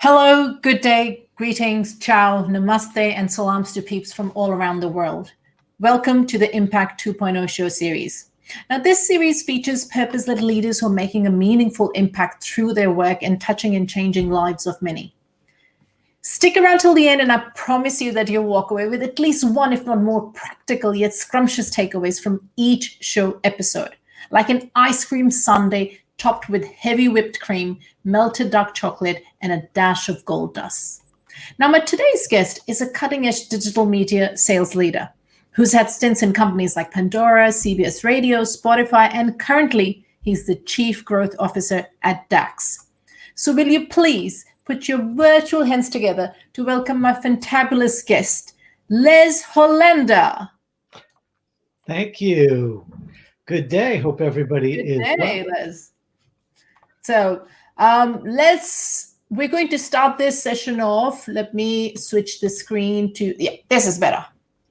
Hello, good day, greetings, ciao, namaste, and salams to peeps from all around the world. Welcome to the Impact 2.0 show series. Now, this series features purpose-led leaders who are making a meaningful impact through their work and touching and changing lives of many. Stick around till the end, and I promise you that you'll walk away with at least one, if not more, practical yet scrumptious takeaways from each show episode, like an ice cream sundae topped with heavy whipped cream, melted dark chocolate, and a dash of gold dust. Now, my today's guest is a cutting-edge digital media sales leader who's had stints in companies like Pandora, CBS Radio, Spotify, and currently he's the Chief Growth Officer at DAX. So will you please put your virtual hands together to welcome my fantabulous guest, Les Hollander. Thank you. Good day. Hope everybody is well. Good day, Les. So we're going to start this session off. Let me switch the screen to, this is better.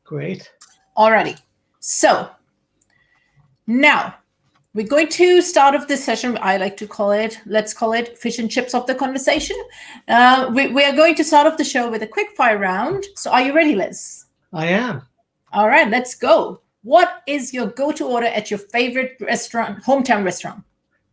Great. Alrighty. So now we're going to start off this session. I like to call it, let's call it fish and chips of the conversation. We are going to start off the show with a quick fire round. So are you ready, Les? I am. All right, let's go. What is your go-to order at your favorite restaurant, hometown restaurant?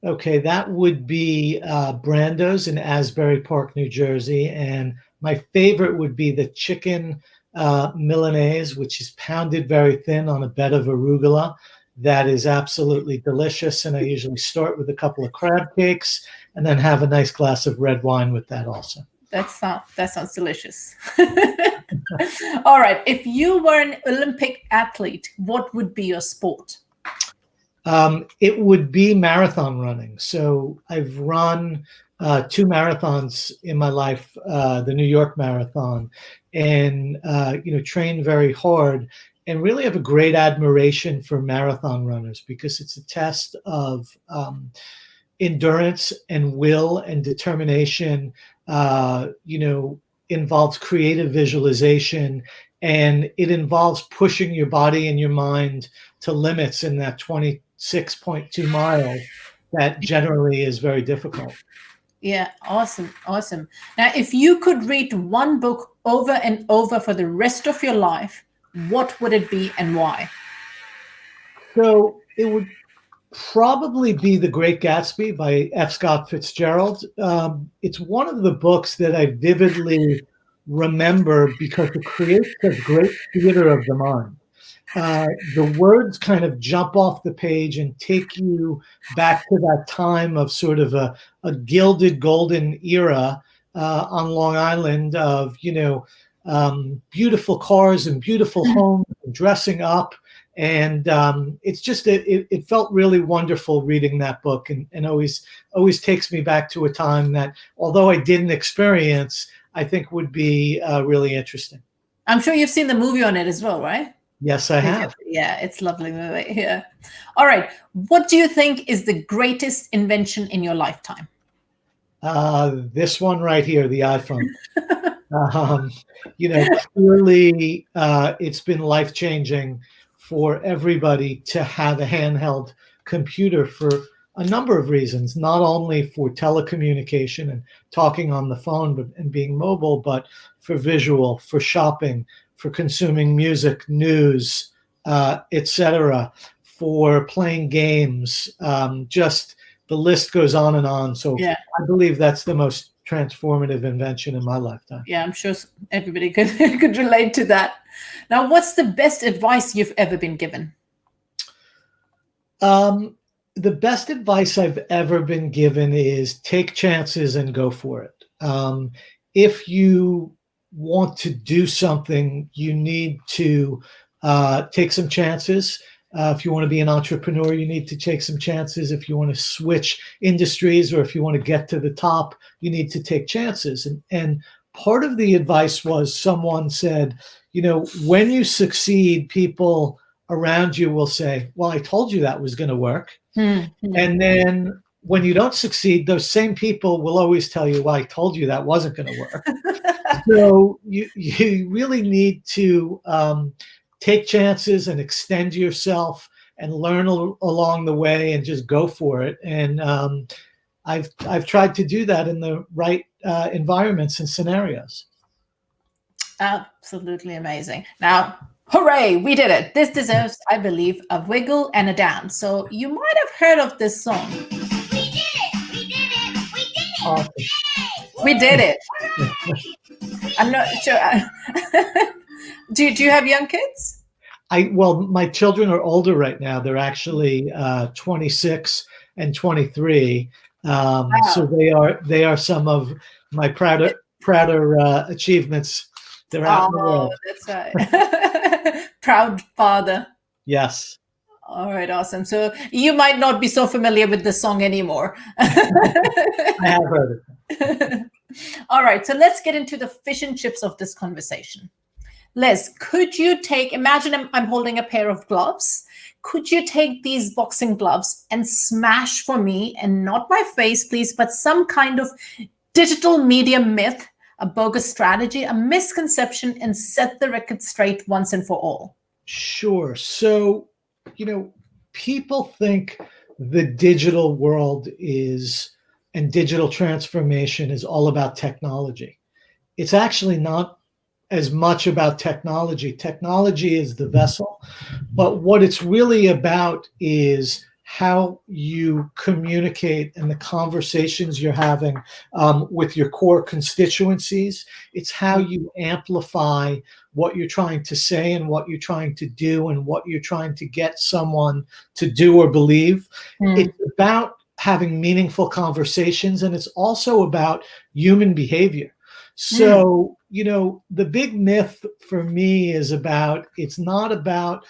Okay, that would be Brando's in Asbury Park, New Jersey. And my favorite would be the chicken Milanese, which is pounded very thin on a bed of arugula. That is absolutely delicious. And I usually start with a couple of crab cakes and then have a nice glass of red wine with that also. That sounds delicious. All right. If you were an Olympic athlete, what would be your sport? It would be marathon running. So I've run 2 marathons in my life, the New York Marathon, and trained very hard, and really have a great admiration for marathon runners because it's a test of endurance and will and determination. Involves creative visualization, and it involves pushing your body and your mind to limits in that 26.2 miles that generally is very difficult. Yeah, awesome. Now, if you could read one book over and over for the rest of your life, what would it be and why? So it would probably be The Great Gatsby by F. Scott Fitzgerald. It's one of the books that I vividly remember because it creates a great theater of the mind. The words kind of jump off the page and take you back to that time of sort of a gilded golden era on Long Island of, beautiful cars and beautiful homes and dressing up. And it's just, it felt really wonderful reading that book, and always takes me back to a time that, although I didn't experience, I think would be really interesting. I'm sure you've seen the movie on it as well, right? Yes, I have. Yeah, it's a lovely movie. Yeah. All right. What do you think is the greatest invention in your lifetime? This one right here, the iPhone. Clearly it's been life-changing for everybody to have a handheld computer for a number of reasons, not only for telecommunication and talking on the phone and being mobile, but for visual, for shopping, for consuming music, news, etc., for playing games. Just the list goes on and on. So yeah. I believe that's the most transformative invention in my lifetime. Yeah, I'm sure everybody could relate to that. Now, what's the best advice you've ever been given? The best advice I've ever been given is take chances and go for it. If you want to do something, you need to take some chances. If you want to be an entrepreneur, you need to take some chances. If you want to switch industries, or if you want to get to the top, you need to take chances. And part of the advice was, someone said, when you succeed, people around you will say, well, I told you that was going to work. Mm-hmm. And then when you don't succeed, those same people will always tell you, well, I told you that wasn't going to work. So you really need to take chances and extend yourself and learn along the way and just go for it. And I've tried to do that in the right environments and scenarios. Absolutely amazing. Now, hooray, we did it. This deserves, I believe, a wiggle and a dance. So you might have heard of this song. We did it! We did it! We did it! Awesome. We did it. I'm not sure. Do you have young kids? Well, my children are older right now. They're actually 26 and 23. Wow. So they are some of my prouder achievements. They're out in the world. That's right. Proud father. Yes. All right, awesome. So you might not be so familiar with this song anymore. I have heard it. All right, so let's get into the fish and chips of this conversation. Les, could you imagine I'm holding a pair of gloves. Could you take these boxing gloves and smash for me, and not my face, please, but some kind of digital media myth, a bogus strategy, a misconception, and set the record straight once and for all? Sure. So, people think the digital world and digital transformation is all about technology. It's actually not as much about technology. Technology is the vessel, but what it's really about is how you communicate and the conversations you're having with your core constituencies. It's how you amplify what you're trying to say and what you're trying to do and what you're trying to get someone to do or believe. It's about having meaningful conversations, and it's also about human behavior. So, the big myth for me is it's not about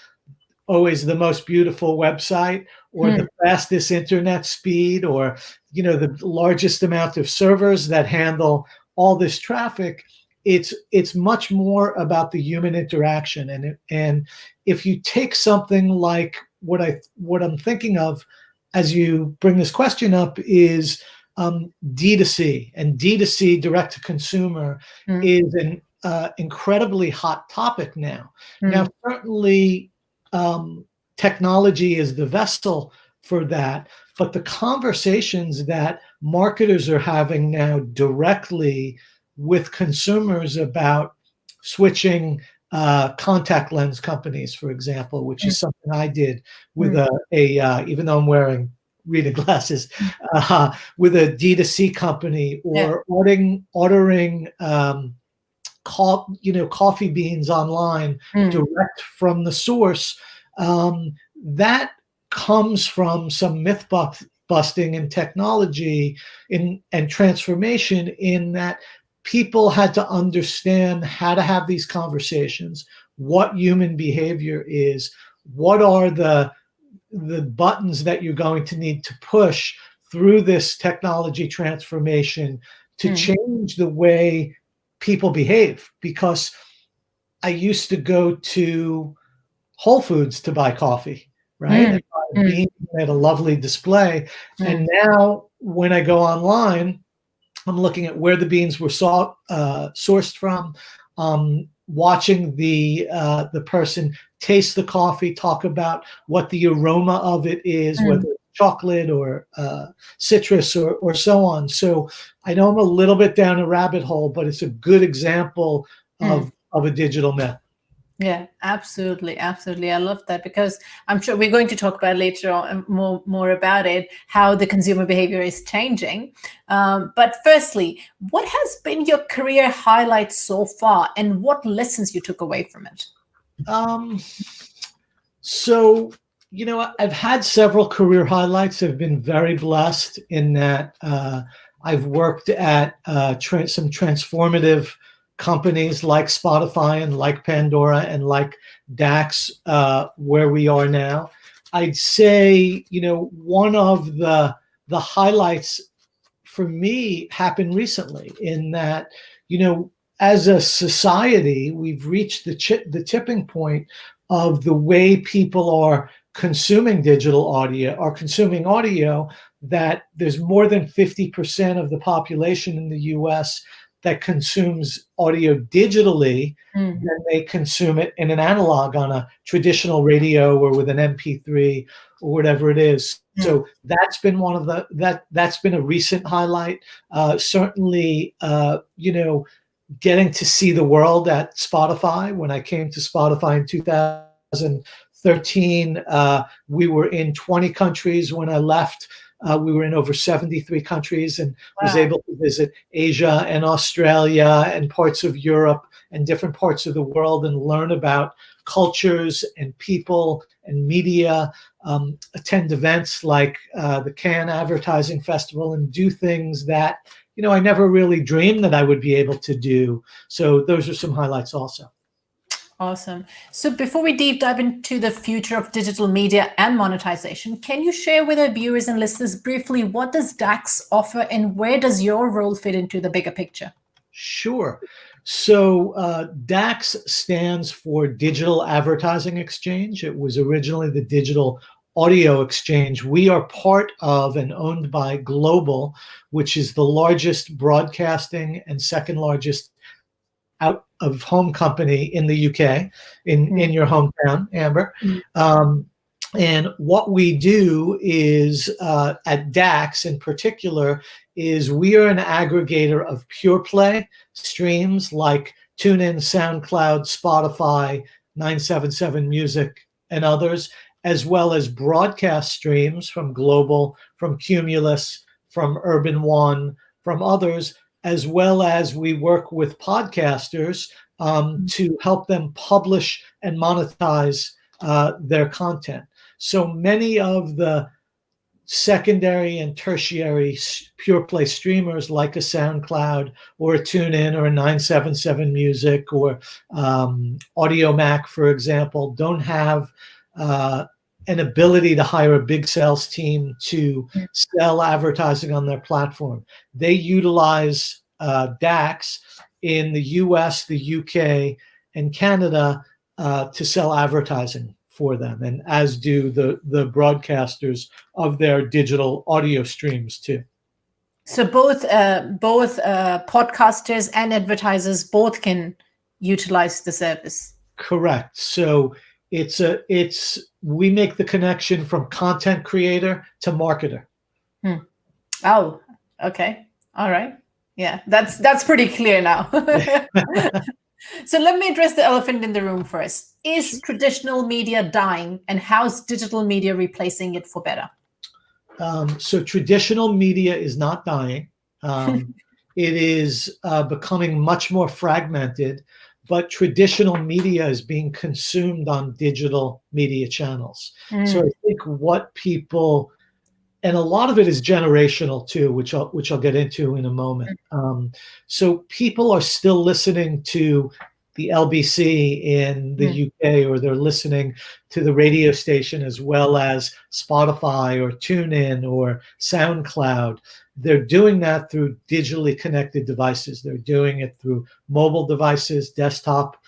always the most beautiful website or the fastest internet speed or, the largest amount of servers that handle all this traffic. It's much more about the human interaction. And if you take something like what I'm thinking of as you bring this question up is D2C, and D2C, direct to consumer, is an incredibly hot topic now. Now, certainly technology is the vessel for that, but the conversations that marketers are having now directly with consumers about switching contact lens companies, for example, which is something I did with even though I'm wearing reading glasses, with a D2C company, or ordering coffee beans online direct from the source. That comes from some myth busting in technology and transformation, in that people had to understand how to have these conversations, what human behavior is, what are the buttons that you're going to need to push through this technology transformation to change the way people behave. Because I used to go to Whole Foods to buy coffee, right? And buy beans at a lovely display. And now when I go online, I'm looking at where the beans were sourced from, watching the person taste the coffee, talk about what the aroma of it is, whether it's chocolate or citrus or so on. So I know I'm a little bit down a rabbit hole, but it's a good example of a digital myth. Yeah, absolutely. Absolutely. I love that, because I'm sure we're going to talk about later on more about it, how the consumer behavior is changing. But firstly, what has been your career highlight so far, and what lessons you took away from it? So, I've had several career highlights. I've been very blessed in that I've worked at some transformative companies like Spotify and like Pandora and like DAX, where we are now. I'd say, one of the highlights for me happened recently, in that, as a society, we've reached the tipping point of the way people are consuming digital audio, are consuming audio, that there's more than 50% of the population in the US that consumes audio digitally Mm. than they consume it in an analog on a traditional radio or with an MP3 or whatever it is. Mm. So that's been one of that's been a recent highlight. Certainly, getting to see the world at Spotify. When I came to Spotify in 2013, we were in 20 countries. When I left, we were in over 73 countries and was Wow. able to visit Asia and Australia and parts of Europe and different parts of the world and learn about cultures and people and media, attend events like the Cannes Advertising Festival and do things that I never really dreamed that I would be able to do. So those are some highlights also. Awesome. So before we deep dive into the future of digital media and monetization, can you share with our viewers and listeners briefly what does DAX offer and where does your role fit into the bigger picture? Sure. So DAX stands for Digital Advertising Exchange. It was originally the Digital Audio Exchange. We are part of and owned by Global, which is the largest broadcasting and second largest out of home company in the UK, in your hometown, Amber. And what we do is at DAX in particular is we are an aggregator of pure play streams like TuneIn, SoundCloud, Spotify, 977 Music, and others, as well as broadcast streams from Global, from Cumulus, from Urban One, from others, as well as we work with podcasters to help them publish and monetize their content. So many of the secondary and tertiary pure play streamers like a SoundCloud or a TuneIn or a 977 Music or AudioMac, for example, don't have an ability to hire a big sales team to sell advertising on their platform. They utilize DAX in the US, the UK, and Canada to sell advertising for them, and as do the broadcasters of their digital audio streams too. So both podcasters and advertisers both can utilize the service. Correct. So we make the connection from content creator to marketer. Oh, okay. All right. Yeah, that's pretty clear now. So let me address the elephant in the room first. Is traditional media dying, and how's digital media replacing it for better? So traditional media is not dying. It is becoming much more fragmented, but traditional media is being consumed on digital media channels. So I think what people, and a lot of it is generational too, which I'll get into in a moment. So people are still listening to the LBC in the UK, or they're listening to the radio station as well as Spotify or TuneIn or SoundCloud. They're doing that through digitally connected devices. They're doing it through mobile devices, desktop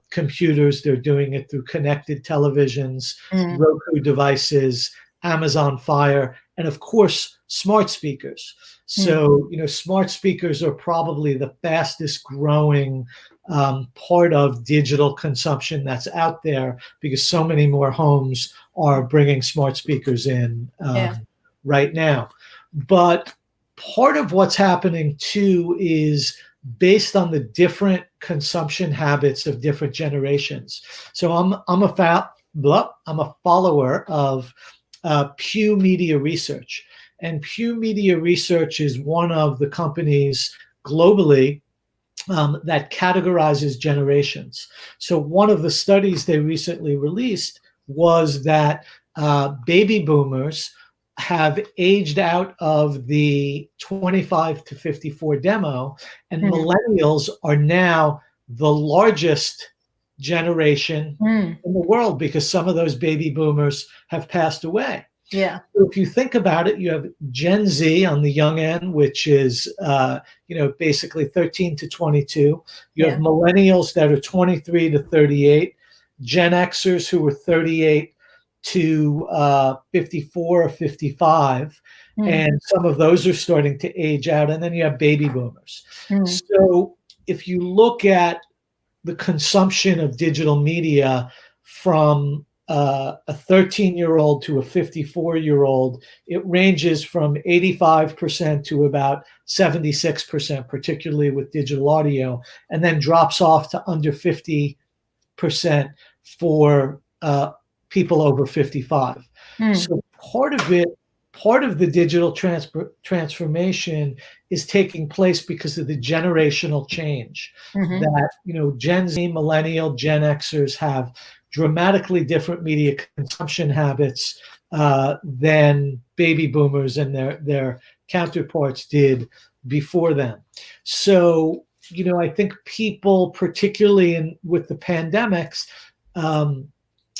computers. They're doing it through connected televisions, Roku devices, Amazon Fire, and of course, smart speakers. So, smart speakers are probably the fastest growing part of digital consumption that's out there, because so many more homes are bringing smart speakers in right now. But part of what's happening too is based on the different consumption habits of different generations. So I'm a follower of Pew Media Research, and Pew Media Research is one of the companies globally that categorizes generations. So one of the studies they recently released was that baby boomers have aged out of the 25 to 54 demo, and millennials are now the largest generation in the world, because some of those baby boomers have passed away. Yeah. So if you think about it, you have Gen Z on the young end, which is basically 13 to 22. You have millennials that are 23 to 38, Gen Xers who are 38 to 54 or 55, and some of those are starting to age out, and then you have baby boomers. So if you look at the consumption of digital media from a 13-year-old to a 54-year-old, it ranges from 85% to about 76%, particularly with digital audio, and then drops off to under 50% for people over 55. So part of the digital transformation is taking place because of the generational change that, Gen Z, millennial, Gen Xers have dramatically different media consumption habits than baby boomers and their counterparts did before them. So, I think people, particularly with the pandemics,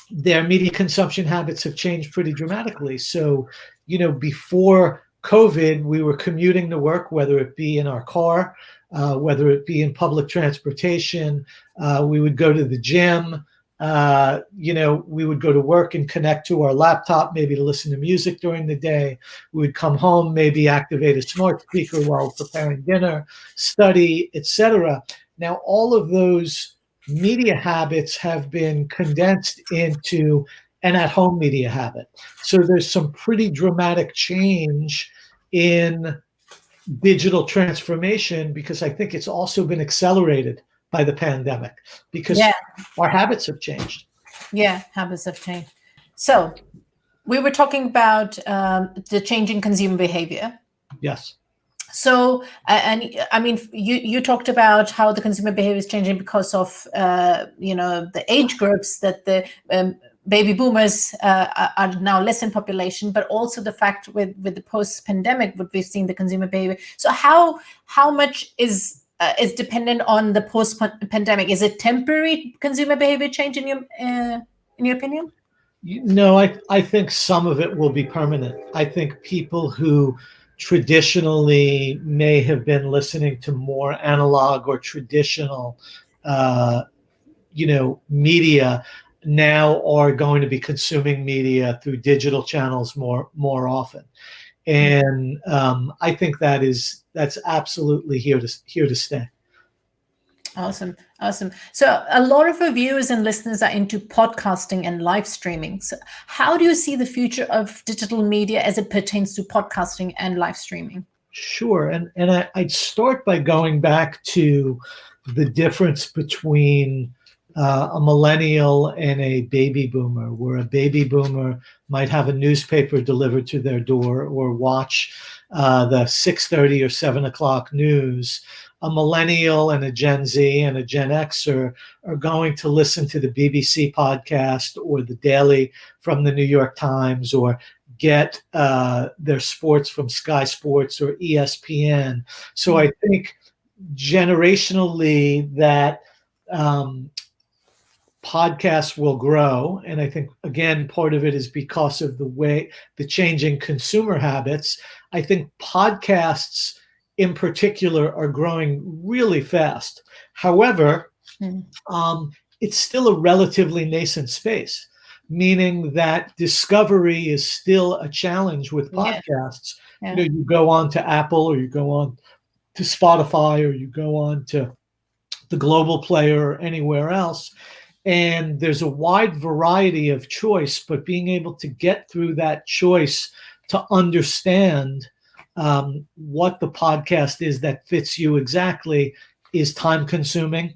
their media consumption habits have changed pretty dramatically. So, before COVID, we were commuting to work, whether it be in our car, whether it be in public transportation. We would go to the gym. We would go to work and connect to our laptop, maybe to listen to music during the day. We would come home, maybe activate a smart speaker while preparing dinner, study, etc. Now, all of those media habits have been condensed into an at-home media habit. So there's some pretty dramatic change in digital transformation, because I think it's also been accelerated by the pandemic because our habits have changed. Yeah, habits have changed. So we were talking about the changing consumer behavior. Yes. So, and I mean, you talked about how the consumer behavior is changing because of, the age groups, that the baby boomers are now less in population, but also the fact with the post-pandemic, what we've seen the consumer behavior. So how much is dependent on the post-pandemic? Is it temporary consumer behavior change in your opinion? No, I think some of it will be permanent. I think people who traditionally may have been listening to more analog or traditional, media, now are going to be consuming media through digital channels more often. And I think that's absolutely here to stay. Awesome. So a lot of our viewers and listeners are into podcasting and live streaming. So how do you see the future of digital media as it pertains to podcasting and live streaming? Sure. And I'd start by going back to the difference between a millennial and a baby boomer, where a baby boomer might have a newspaper delivered to their door or watch the 6:30 or 7 o'clock news. A millennial and a Gen Z and a Gen Xer are going to listen to the BBC podcast or the Daily from the New York Times, or get their sports from Sky Sports or ESPN. So I think generationally that podcasts will grow. And I think, again, part of it is because of the changing consumer habits. I think podcasts in particular are growing really fast. However, it's still a relatively nascent space, meaning that discovery is still a challenge with podcasts. Yeah. You go on to Apple, or you go on to Spotify, or you go on to the Global Player or anywhere else, and there's a wide variety of choice, but being able to get through that choice to understand what the podcast is that fits you exactly is time consuming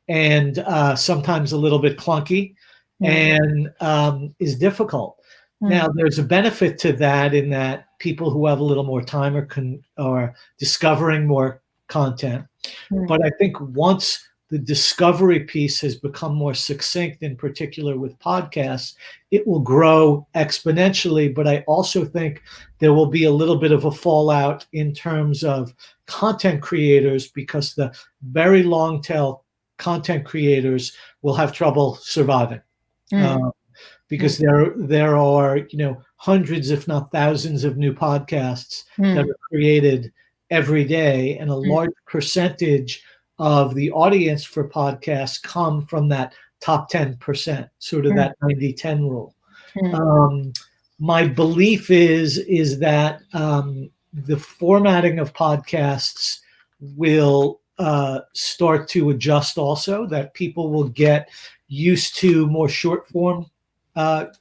and sometimes a little bit clunky and is difficult. Now, there's a benefit to that in that people who have a little more time are discovering more content. But I think once the discovery piece has become more succinct, in particular with podcasts, it will grow exponentially. But I also think there will be a little bit of a fallout in terms of content creators, because the very long tail content creators will have trouble surviving. Because there are hundreds, if not thousands, of new podcasts that are created every day, and a large percentage of the audience for podcasts come from that top 10%, sort of that 90-10 rule. Mm. My belief is that the formatting of podcasts will start to adjust also, that people will get used to more short form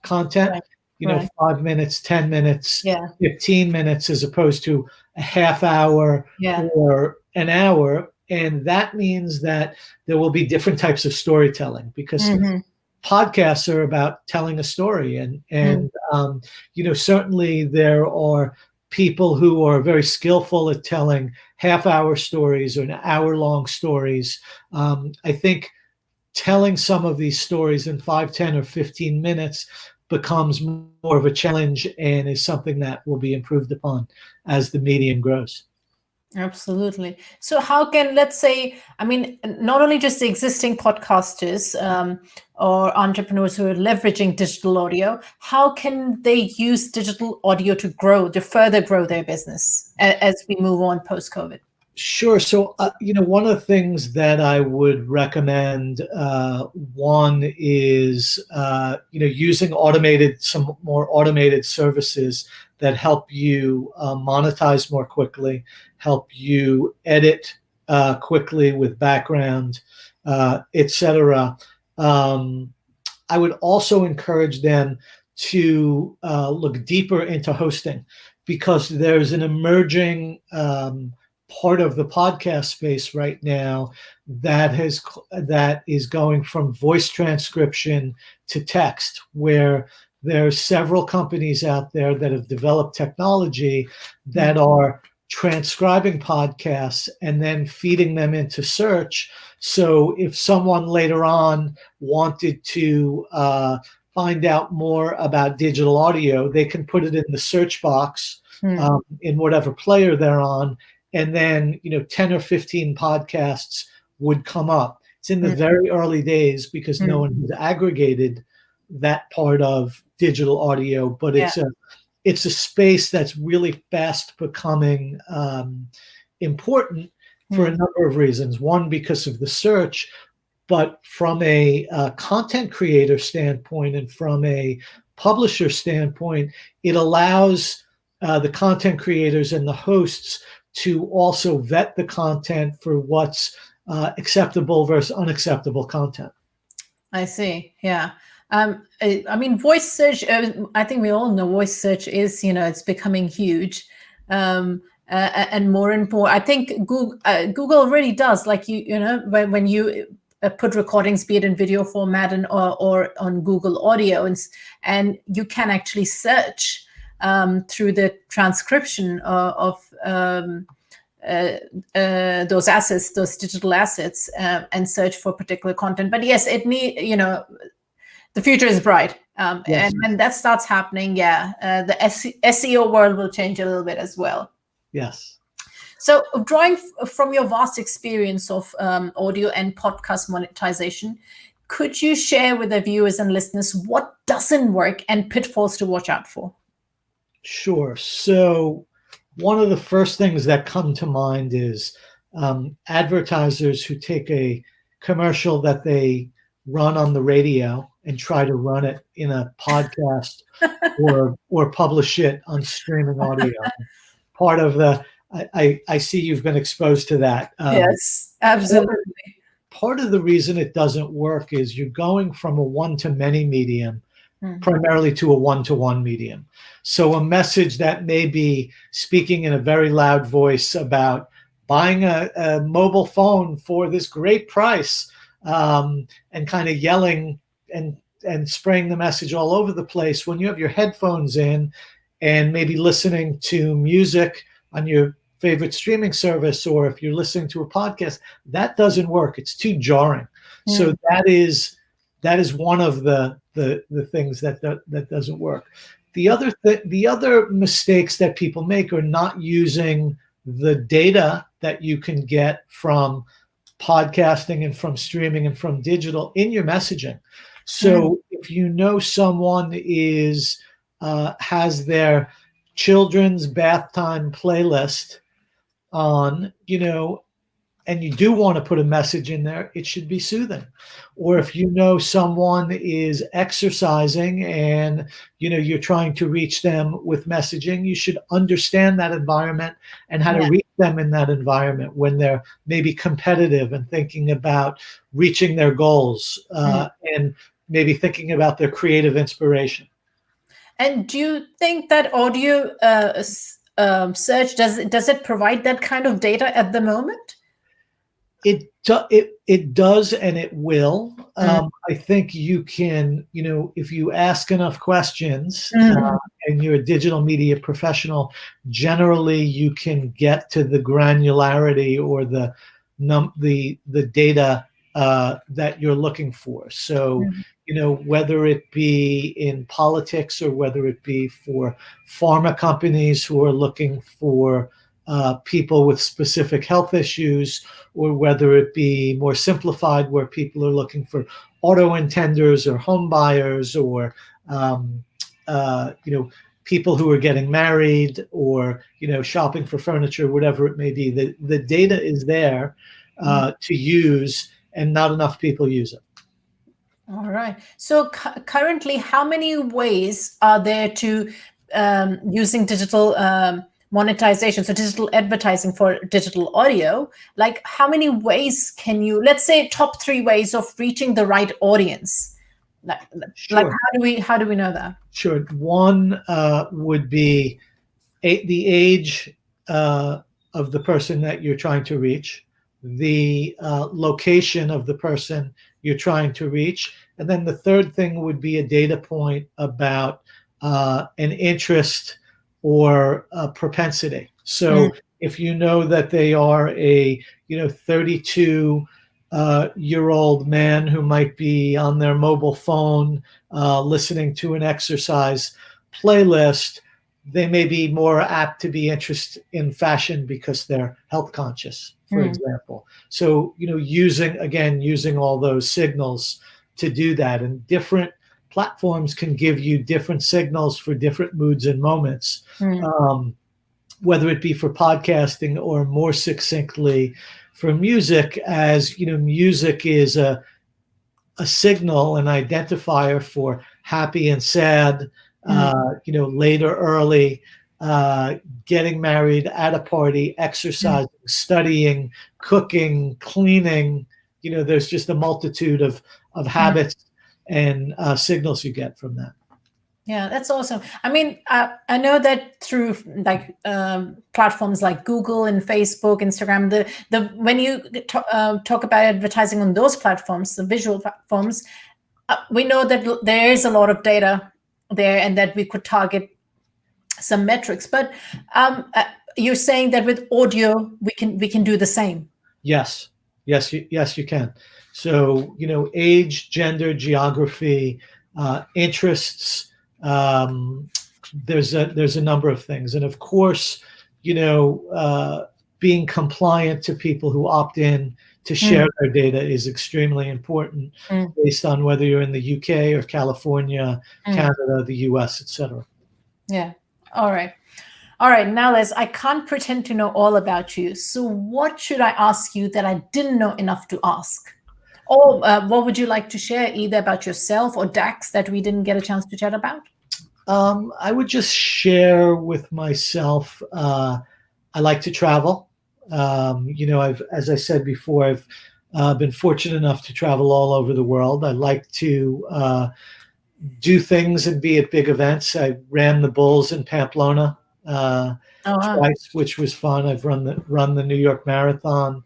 content, Right. you know, Right. 5 minutes, 10 minutes, Yeah. 15 minutes, as opposed to a half hour Yeah. or an hour. And that means that there will be different types of storytelling, because Mm-hmm. podcasts are about telling a story, and Mm. you know, certainly there are people who are very skillful at telling half-hour stories or hour-long stories. I think telling some of these stories in 5, 10, or 15 minutes becomes more of a challenge, and is something that will be improved upon as the medium grows. Absolutely. So, how can, let's say, I mean, not only just the existing podcasters or entrepreneurs who are leveraging digital audio, how can they use digital audio to grow, to further grow their business as we move on post COVID? Sure. So, you know, one of the things that I would recommend, one is, you know, using some more automated services that help you monetize more quickly, help you edit quickly with background, etc. I would also encourage them to look deeper into hosting, because there's an emerging part of the podcast space right now that is going from voice transcription to text, where there are several companies out there that have developed technology that are transcribing podcasts and then feeding them into search. So if someone later on wanted to find out more about digital audio, they can put it in the search box in whatever player they're on, and then, you know, 10 or 15 podcasts would come up. It's in the very early days, because no one has aggregated that part of digital audio, but Yeah. it's a space that's really fast becoming important for a number of reasons. One, because of the search, but from a content creator standpoint and from a publisher standpoint, it allows the content creators and the hosts to also vet the content for what's acceptable versus unacceptable content. I see. Yeah. I mean, voice search, I think we all know voice search is, you know, it's becoming huge. And more and more, I think Google really does, like, you know, when you put recordings, be it in video format or on Google Audio, and you can actually search through the transcription of those assets, those digital assets, and search for particular content. But yes, you know, the future is bright. Yes. And when that starts happening, the SEO world will change a little bit as well. Yes. So, drawing from your vast experience of audio and podcast monetization, could you share with the viewers and listeners what doesn't work and pitfalls to watch out for? Sure. So, one of the first things that come to mind is advertisers who take a commercial that they run on the radio and try to run it in a podcast or publish it on streaming audio. Part of the I see you've been exposed to that. Yes, absolutely. Part of the reason it doesn't work is you're going from a one-to-many medium primarily to a one-to-one medium. So a message that may be speaking in a very loud voice about buying a mobile phone for this great price, and kind of yelling and spraying the message all over the place, when you have your headphones in and maybe listening to music on your favorite streaming service, or if you're listening to a podcast, that doesn't work. It's too jarring. So that is one of the things that doesn't work. The other mistakes that people make are not using the data that you can get from podcasting and from streaming and from digital in your messaging. So if you know someone has their children's bath time playlist on, you know, and you do want to put a message in there, it should be soothing. Or if you know someone is exercising and you're trying to reach them with messaging, you should understand that environment and how to reach them in that environment when they're maybe competitive and thinking about reaching their goals, and maybe thinking about their creative inspiration. And do you think that audio search, does it provide that kind of data at the moment? It does, and it will. I think you can, if you ask enough questions, and you're a digital media professional, generally you can get to the granularity or the data that you're looking for. So, whether it be in politics or whether it be for pharma companies who are looking for people with specific health issues, or whether it be more simplified where people are looking for auto intenders or home buyers, or people who are getting married, or shopping for furniture, whatever it may be. The data is there to use, and not enough people use it. All right. So currently, how many ways are there to using digital monetization, so digital advertising for digital audio? Like, how many ways can you, let's say, top 3 ways of reaching the right audience? Like how do we know that? Sure. One would be the age of the person that you're trying to reach, the location of the person you're trying to reach, and then the third thing would be a data point about an interest or a propensity. So if you know that they are a 32 year old man who might be on their mobile phone listening to an exercise playlist, they may be more apt to be interested in fashion because they're health conscious, for example. So, using all those signals to do that, and different platforms can give you different signals for different moods and moments, whether it be for podcasting or more succinctly for music, as music is a signal, an identifier for happy and sad, late or early, getting married, at a party, exercising, studying, cooking, cleaning. There's just a multitude of habits and signals you get from that. Yeah, that's awesome. I mean, I know that through platforms like Google and Facebook, Instagram, when you talk about advertising on those platforms, the visual platforms, we know that there is a lot of data there, and that we could target some metrics. But you're saying that with audio, we can do the same. Yes, you can. So age, gender, geography, interests. There's a number of things, and of course, being compliant to people who opt in to share their data is extremely important, based on whether you're in the UK or California, Canada, the US, etc. Yeah. All right. Now, Liz, I can't pretend to know all about you. So what should I ask you that I didn't know enough to ask? Or what would you like to share, either about yourself or DAX, that we didn't get a chance to chat about? I would just share with myself, I like to travel. As I said before, I've been fortunate enough to travel all over the world. I like to do things and be at big events. I ran the Bulls in Pamplona twice, which was fun. I've run the New York Marathon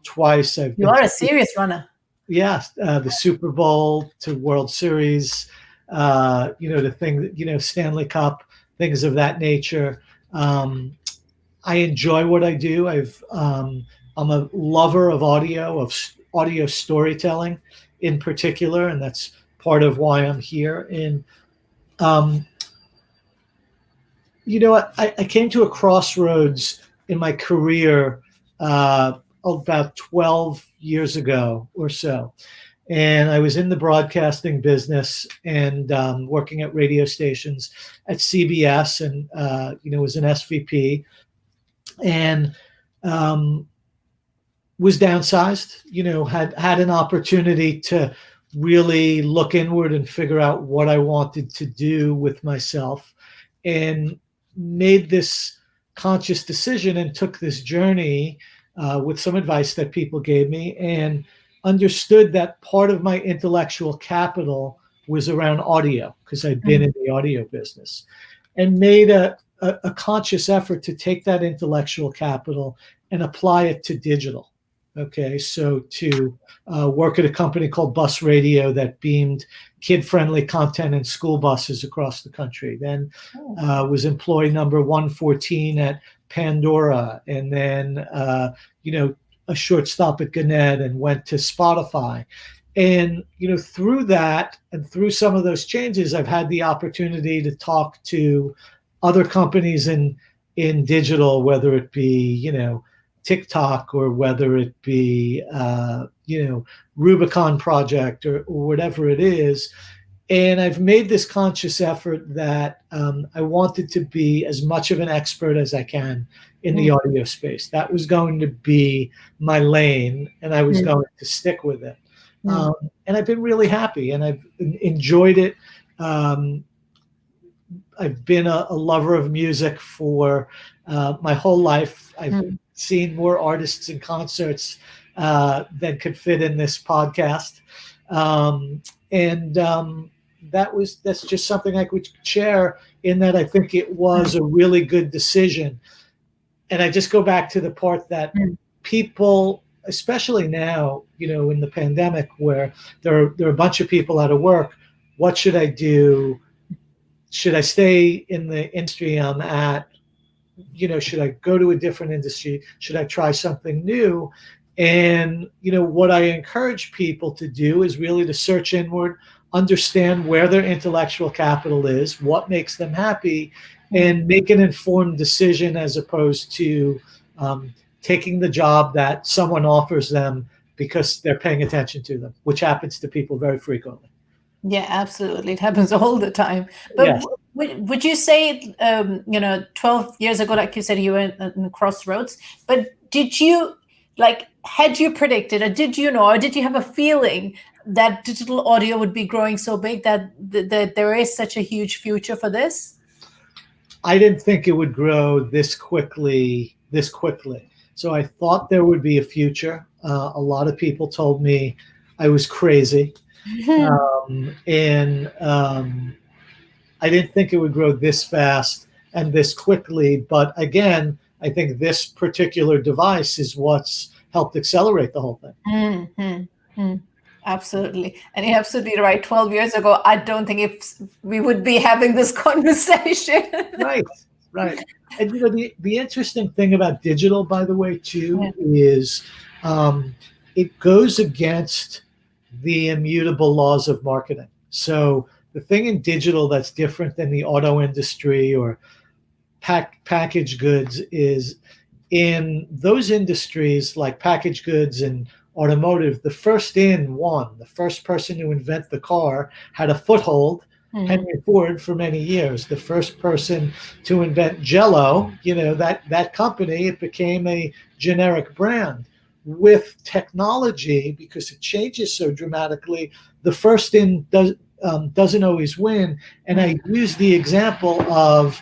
twice. You are a serious runner. Yes, the Super Bowl to World Series, the thing, Stanley Cup, things of that nature. I enjoy what I do. I'm a lover of audio storytelling in particular, and that's part of why I'm here. And I came to a crossroads in my career about 12 years ago or so. And I was in the broadcasting business and working at radio stations at CBS, and was an SVP. And was downsized, had an opportunity to really look inward and figure out what I wanted to do with myself, and made this conscious decision and took this journey with some advice that people gave me, and understood that part of my intellectual capital was around audio because I'd been in the audio business, and made a conscious effort to take that intellectual capital and apply it to digital. Okay, so to work at a company called Bus Radio that beamed kid-friendly content in school buses across the country. Then was employee number 114 at Pandora, and then a short stop at Gannett, and went to Spotify. And through that and through some of those changes, I've had the opportunity to talk to other companies in digital, whether it be TikTok, or whether it be Rubicon Project, or whatever it is. And I've made this conscious effort that I wanted to be as much of an expert as I can in the audio space. That was going to be my lane, and I was going to stick with it. And I've been really happy, and I've enjoyed it. I've been a lover of music for my whole life. I've seen more artists and concerts than could fit in this podcast. That's just something I could share, in that I think it was a really good decision. And I just go back to the part that people, especially now, in the pandemic, where there are a bunch of people out of work, what should I do? Should I stay in the industry I'm at? Should I go to a different industry? Should I try something new? And, what I encourage people to do is really to search inward, understand where their intellectual capital is, what makes them happy, and make an informed decision, as opposed to taking the job that someone offers them because they're paying attention to them, which happens to people very frequently. Yeah, absolutely. It happens all the time. But Yes. Would you say, 12 years ago, like you said, you were in crossroads, but did you, had you predicted, or did you know, or did you have a feeling that digital audio would be growing so big that there is such a huge future for this? I didn't think it would grow this quickly. So I thought there would be a future. A lot of people told me I was crazy. I didn't think it would grow this fast and this quickly. But again, I think this particular device is what's helped accelerate the whole thing. Absolutely. And you're absolutely right. 12 years ago, I don't think we would be having this conversation. Right. And the interesting thing about digital, by the way, too, is it goes against the immutable laws of marketing. So the thing in digital that's different than the auto industry or packaged goods is, in those industries like packaged goods and automotive, the first in won. The first person to invent the car had a foothold. Henry Ford for many years. The first person to invent Jell-O, that company, it became a generic brand. With technology, because it changes so dramatically, the first in doesn't always win. And I use the example of,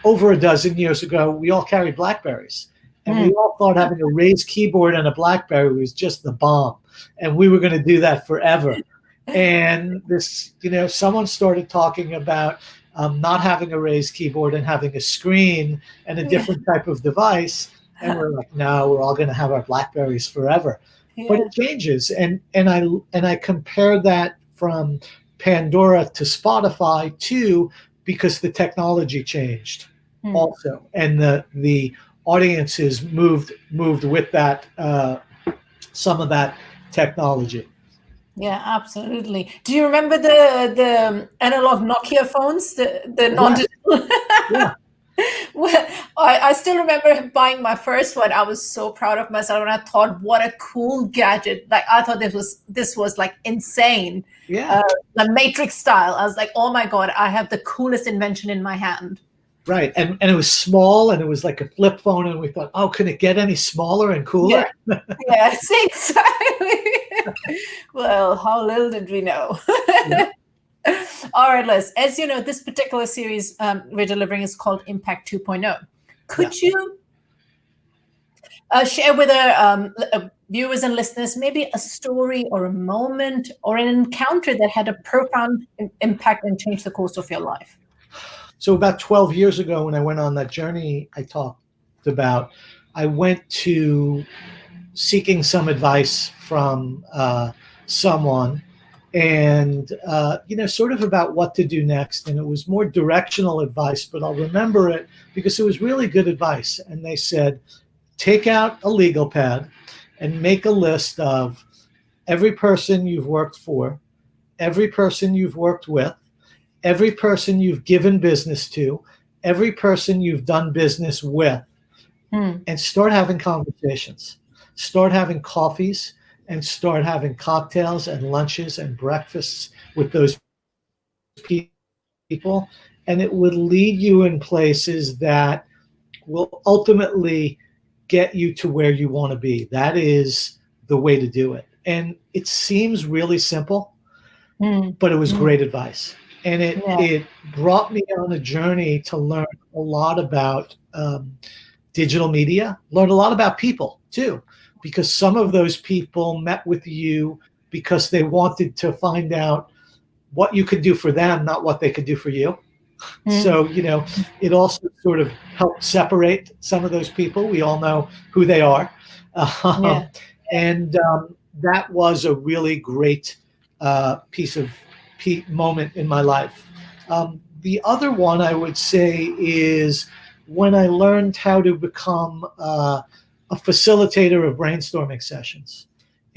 over a dozen years ago, we all carried BlackBerries. And we all thought having a raised keyboard and a BlackBerry was just the bomb. And we were going to do that forever. And this, someone started talking about not having a raised keyboard and having a screen and a different type of device. And we're like, no, we're all going to have our BlackBerries forever. Yeah. But it changes. And I compare that from Pandora to Spotify too, because the technology changed also. And the audiences moved with that, some of that technology. Yeah, absolutely. Do you remember the analog Nokia phones, the non-digital? Yeah. Well, I still remember buying my first one. I was so proud of myself, and I thought, what a cool gadget. I thought this was like insane. Yeah. The Matrix style. I was like, oh my God, I have the coolest invention in my hand. Right. And it was small, and it was like a flip phone, and we thought, oh, can it get any smaller and cooler? Yes, exactly. Well, how little did we know? Yeah. All right, Liz. As you know, this particular series we're delivering is called Impact 2.0. Could you share with our viewers and listeners maybe a story or a moment or an encounter that had a profound impact and changed the course of your life? So about 12 years ago, when I went on that journey I talked about, I went to seeking some advice from someone, and sort of about what to do next. And it was more directional advice, but I'll remember it because it was really good advice. And they said, take out a legal pad and make a list of every person you've worked for, every person you've worked with, every person you've given business to, every person you've done business with, and start having conversations. Start having coffees and start having cocktails and lunches and breakfasts with those people. And it would lead you in places that will ultimately get you to where you want to be. That is the way to do it. And it seems really simple, but it was great advice. And it brought me on a journey to learn a lot about digital media, learn a lot about people too, because some of those people met with you because they wanted to find out what you could do for them, not what they could do for you. So, it also sort of helped separate some of those people. We all know who they are. And that was a really great moment in my life. The other one I would say is when I learned how to become a facilitator of brainstorming sessions.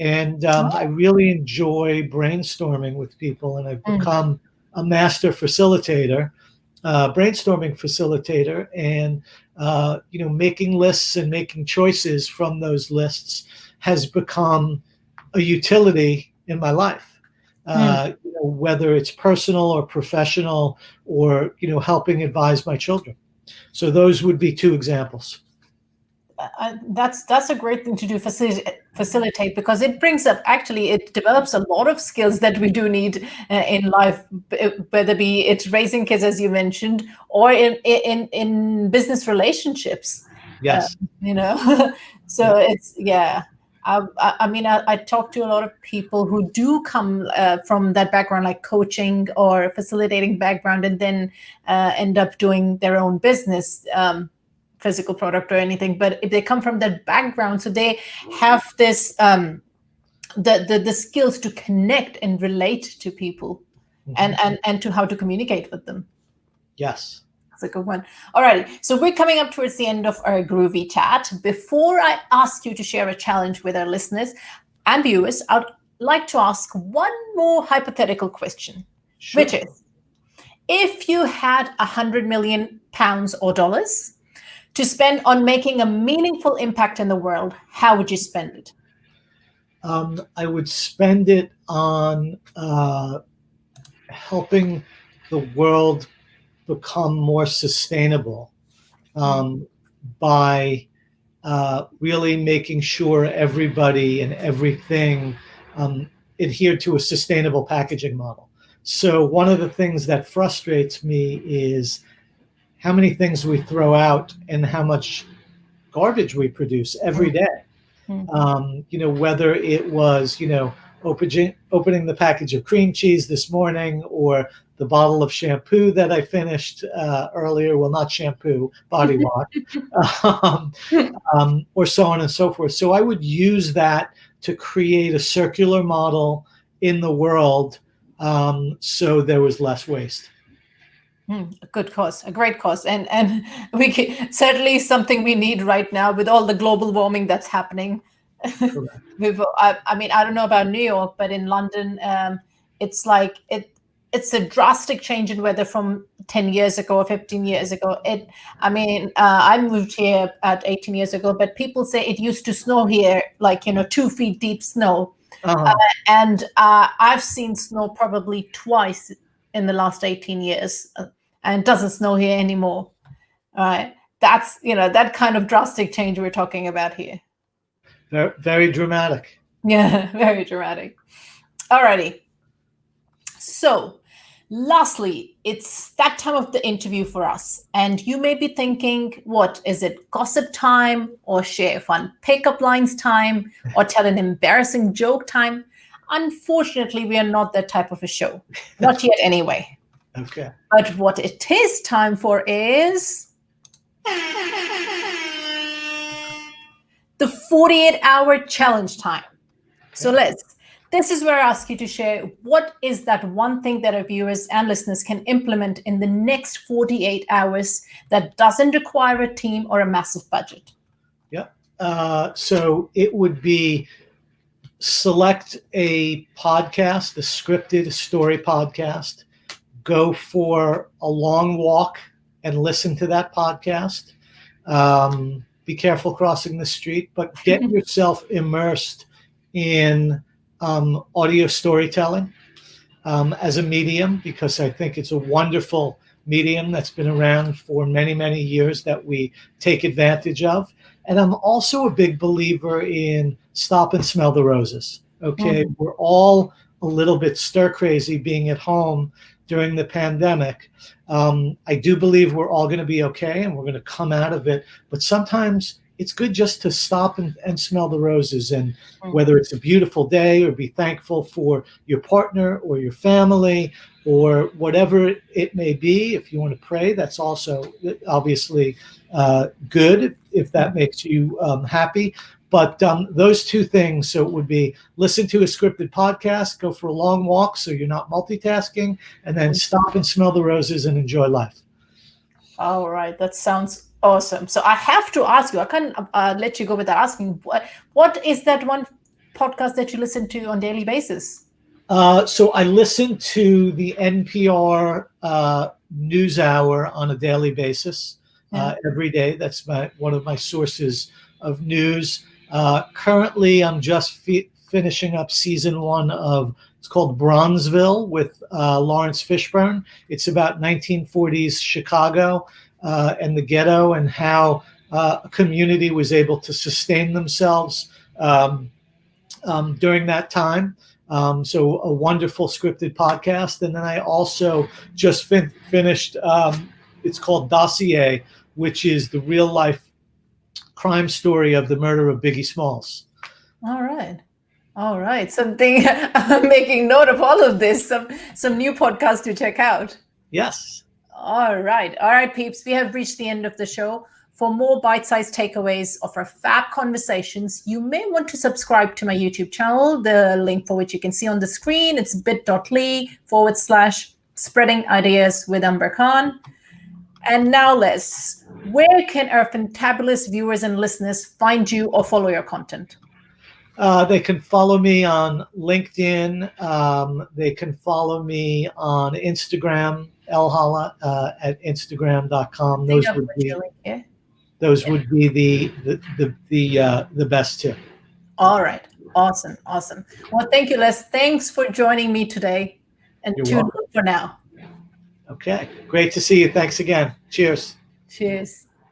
And I really enjoy brainstorming with people, and I've become a master facilitator, brainstorming facilitator, and making lists and making choices from those lists has become a utility in my life. Whether it's personal or professional, or helping advise my children. So those would be two examples. That's a great thing to do, facilitate, because it develops a lot of skills that we do need in life, whether it's raising kids, as you mentioned, or in business relationships. Yes. So I talk to a lot of people who do come from that background, like coaching or facilitating background, and then end up doing their own business, physical product or anything. But if they come from that background, so they have this the skills to connect and relate to people, and to how to communicate with them. Yes. That's a good one. All right. So we're coming up towards the end of our groovy chat. Before I ask you to share a challenge with our listeners and viewers, I'd like to ask one more hypothetical question, which is, if you had £100 million or dollars to spend on making a meaningful impact in the world, how would you spend it? I would spend it on helping the world become more sustainable by really making sure everybody and everything adhere to a sustainable packaging model. So one of the things that frustrates me is how many things we throw out and how much garbage we produce every day. Whether it was, opening the package of cream cheese this morning, or the bottle of shampoo that I finished earlier. Well, not shampoo, body wash, or so on and so forth. So I would use that to create a circular model in the world, so there was less waste. A good cause, a great cause, and certainly something we need right now with all the global warming that's happening. I don't know about New York, but in London, it's like it's a drastic change in weather from 10 years ago or 15 years ago. I moved here at 18 years ago, but people say it used to snow here, 2 feet deep snow. And I've seen snow probably twice in the last 18 years, and it doesn't snow here anymore. All right. That's, that kind of drastic change we're talking about here. Very, very dramatic. Yeah, very dramatic. Alrighty. So, lastly, it's that time of the interview for us. And you may be thinking, what is it, gossip time or share fun pickup lines time or tell an embarrassing joke time? Unfortunately, we are not that type of a show. Not yet, anyway. Okay. But what it is time for is the 48-hour challenge time. So this is where I ask you to share what is that one thing that our viewers and listeners can implement in the next 48 hours that doesn't require a team or a massive budget? Yeah. So it would be select a podcast, a scripted story podcast, go for a long walk and listen to that podcast. Be careful crossing the street, but get yourself immersed in audio storytelling as a medium, because I think it's a wonderful medium that's been around for many, many years that we take advantage of. And I'm also a big believer in stop and smell the roses. Okay. Mm-hmm. We're all a little bit stir crazy being at home during the pandemic. I do believe we're all going to be okay and we're going to come out of it. But sometimes it's good just to stop and smell the roses. And whether it's a beautiful day, or be thankful for your partner or your family or whatever it may be. If you want to pray, that's also obviously good if that makes you happy. But those two things, so it would be listen to a scripted podcast, go for a long walk so you're not multitasking, and then stop and smell the roses and enjoy life. All right, that sounds awesome. So I have to ask you, I can't let you go without asking, what is that one podcast that you listen to on a daily basis? So I listen to the NPR News Hour on a daily basis every day. That's one of my sources of news. Currently, I'm just finishing up season 1 of, it's called Bronzeville with Lawrence Fishburne. It's about 1940s Chicago and the ghetto and how a community was able to sustain themselves during that time. So a wonderful scripted podcast. And then I also just finished, it's called Dossier, which is the real life crime story of the murder of Biggie Smalls. All right. Something, I'm making note of all of this. Some new podcasts to check out. Yes. All right, peeps. We have reached the end of the show. For more bite-sized takeaways of our fab conversations, you may want to subscribe to my YouTube channel, the link for which you can see on the screen. It's bit.ly/spreading ideas with Amber Khan. And now, Les, where can our fantabulous viewers and listeners find you or follow your content? They can follow me on LinkedIn. They can follow me on Instagram, lholla at instagram.com. Those would be the best two. All right. Awesome. Well, thank you, Les. Thanks for joining me today. And tune in for now. Okay. Great to see you. Thanks again. Cheers. Cheers.